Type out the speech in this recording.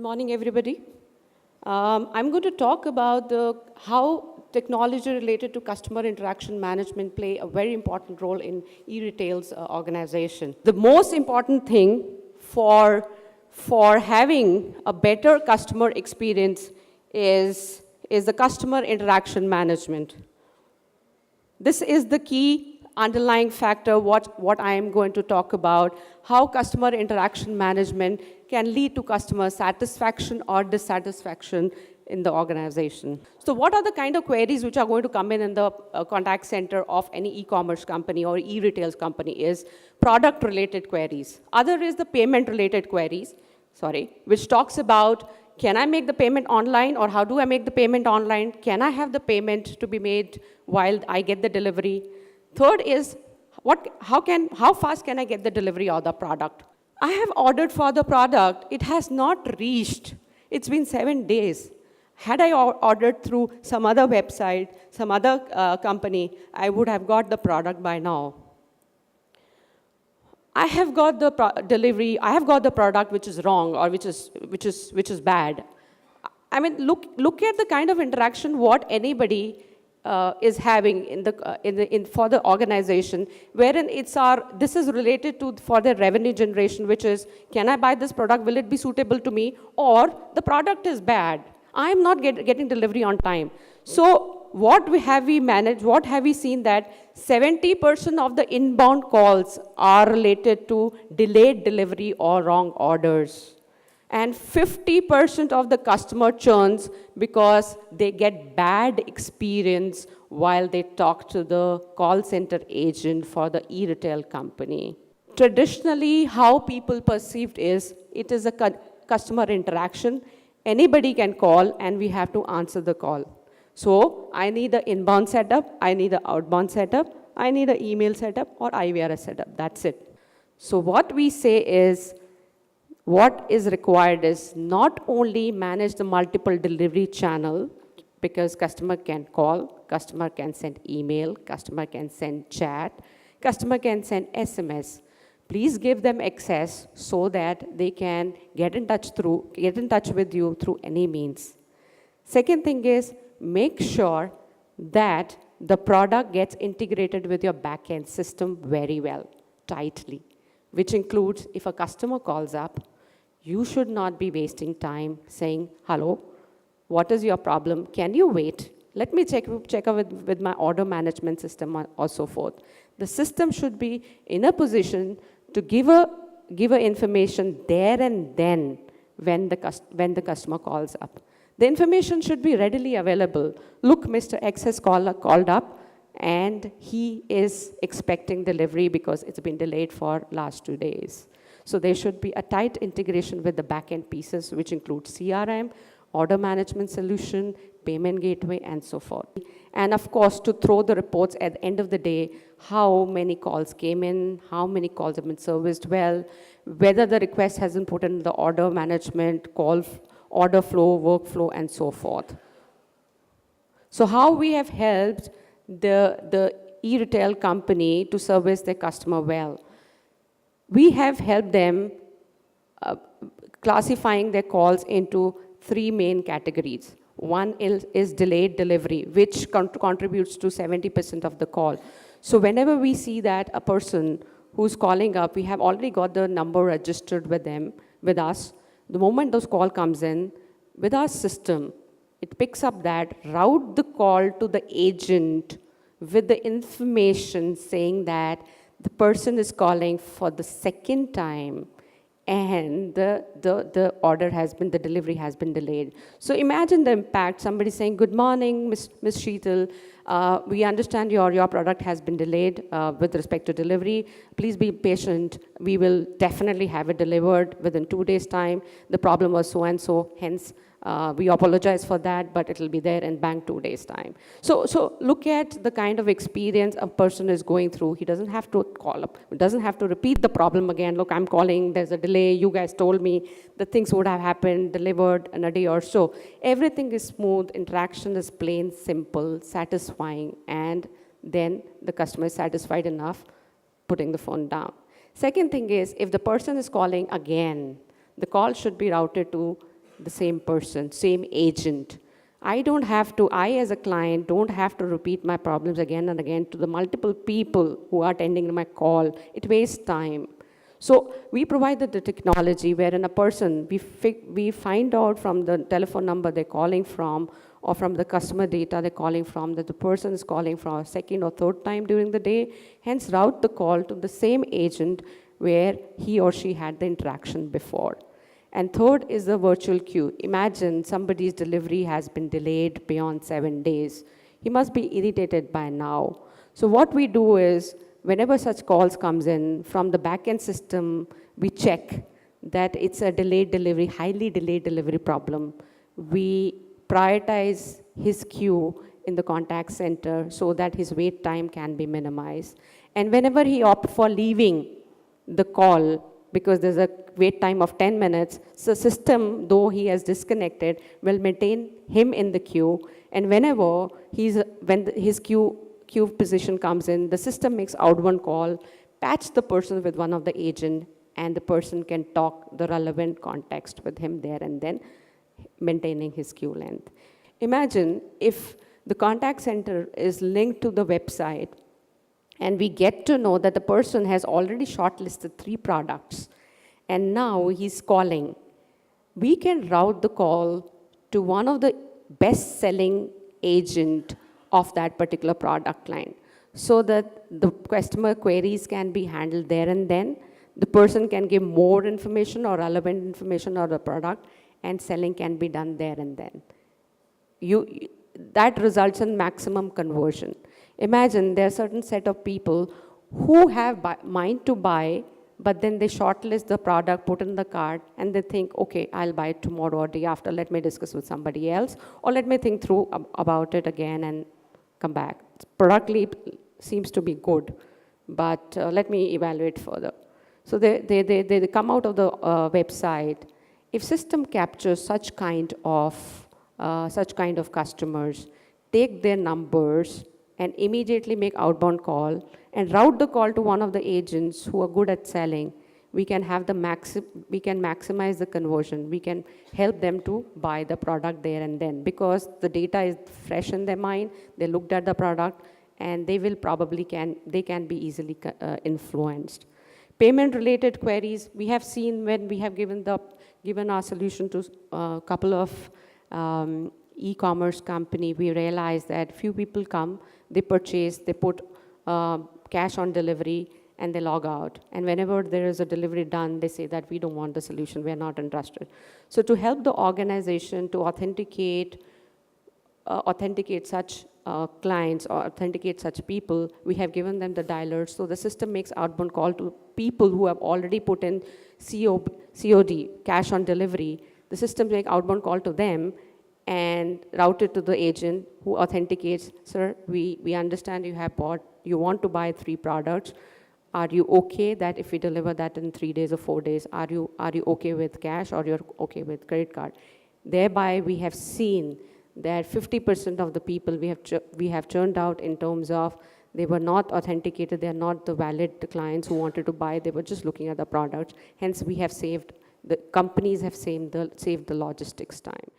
morning, everybody. I'm going to talk about how technology related to customer interaction management play a very important role in e-retail's organization. The most important thing for having a better customer experience is the customer interaction management. This is the key underlying factor, what I am going to talk about, how customer interaction management can lead to customer satisfaction or dissatisfaction in the organization. So what are the kind of queries which are going to come in the contact center of any e-commerce company or e-retails company is product-related queries. Other is the payment-related queries, which talks about, can I make the payment online, or how do I make the payment online? Can I have the payment to be made while I get the delivery? Third is, how fast can I get the delivery of the product? I have ordered for the product, it has not reached. It's been 7 days. Had I ordered through some other website, some other company, I would have got the product by now. I have got the delivery, I have got the product which is wrong or which is bad. I mean, look at the kind of interaction what anybody is having for the organization, wherein this is related to for their revenue generation, which is, can I buy this product? Will it be suitable to me? Or the product is bad. I'm not getting delivery on time. So what have we managed? What have we seen that 70% of the inbound calls are related to delayed delivery or wrong orders. And 50% of the customer churns because they get bad experience while they talk to the call center agent for the e-retail company. Traditionally, how people perceived is, it is a customer interaction. Anybody can call and we have to answer the call. So I need an inbound setup, I need an outbound setup, I need an email setup or IVR setup, that's it. So what we say is, what is required is not only manage the multiple delivery channel, because customer can call, customer can send email, customer can send chat, customer can send SMS. Please give them access so that they can get in touch with you through any means. Second thing is, make sure that the product gets integrated with your back-end system very well, tightly, which includes if a customer calls up, you should not be wasting time saying, hello, what is your problem? Can you wait? Let me check with my order management system or so forth. The system should be in a position to give information there and then when the customer calls up. The information should be readily available. Look, Mr. X has called up and he is expecting delivery because it's been delayed for last 2 days. So there should be a tight integration with the back-end pieces, which include CRM, order management solution, payment gateway, and so forth. And of course, to throw the reports at the end of the day, how many calls came in, how many calls have been serviced well, whether the request has been put in the order management, order flow, workflow, and so forth. So how we have helped the e-retail company to service their customer well. We have helped them classifying their calls into 3 main categories. One is delayed delivery, which contributes to 70% of the call. So whenever we see that a person who's calling up, we have already got the number registered with us. The moment those call comes in, with our system, it picks up that, route the call to the agent with the information saying that the person is calling for the second time and the delivery has been delayed. So imagine the impact. Somebody saying, good morning, Ms. Sheetal. We understand your product has been delayed with respect to delivery. Please be patient. We will definitely have it delivered within 2 days' time. The problem was so and so, hence we apologize for that, but it'll be there in bank 2 days' time. So look at the kind of experience a person is going through. He doesn't have to call up. He doesn't have to repeat the problem again. Look, I'm calling, there's a delay. You guys told me that things would have happened, delivered in a day or so. Everything is smooth. Interaction is plain, simple, satisfying, and then the customer is satisfied enough putting the phone down. Second thing is, if the person is calling again, the call should be routed to the same person, same agent. I as a client don't have to repeat my problems again and again to the multiple people who are attending my call. It wastes time. So we provided the technology wherein a person, we find out from the telephone number they're calling from or from the customer data they're calling from that the person is calling from a second or third time during the day, hence route the call to the same agent where he or she had the interaction before. And third is the virtual queue. Imagine somebody's delivery has been delayed beyond 7 days. He must be irritated by now. So what we do is, whenever such calls comes in, from the backend system, we check that it's a delayed delivery, highly delayed delivery problem. We prioritize his queue in the contact center so that his wait time can be minimized. And whenever he opts for leaving the call, because there's a wait time of 10 minutes, so system, though he has disconnected, will maintain him in the queue. And whenever his queue position comes in, the system makes outbound call, patch the person with one of the agent, and the person can talk the relevant context with him there and then, maintaining his queue length. Imagine if the contact center is linked to the website, and we get to know that the person has already shortlisted 3 products, and now he's calling. We can route the call to one of the best-selling agent of that particular product line, so that the customer queries can be handled there and then. The person can give more information or relevant information on the product, and selling can be done there and then. That results in maximum conversion. Imagine there are a certain set of people who have mind to buy, but then they shortlist the product, put in the cart, and they think, okay, I'll buy it tomorrow or day after, let me discuss with somebody else, or let me think through about it again and come back. Product leap seems to be good, but let me evaluate further. So they come out of the website. If system captures such kind of customers, take their numbers and immediately make outbound call and route the call to one of the agents who are good at selling, we can maximize the conversion. We can help them to buy the product there and then, because the data is fresh in their mind. They looked at the product, and they can be easily influenced. Payment related queries, we have seen when we have given our solution to a couple of e-commerce company, we realized that few people come, they purchase, they put cash on delivery, and they log out. And whenever there is a delivery done, they say that we don't want the solution, we are not interested. So to help the organization to authenticate such clients or authenticate such people, we have given them the dialers. So the system makes outbound call to people who have already put in COD, cash on delivery. The system makes outbound call to them and route it to the agent who authenticates, sir, we understand you want to buy 3 products. Are you okay that if we deliver that in 3 days or 4 days, are you okay with cash or you're okay with credit card? Thereby, we have seen that 50% of the people we have churned out in terms of they were not authenticated, they are not the valid clients who wanted to buy, they were just looking at the products. Hence, the companies have saved the logistics time.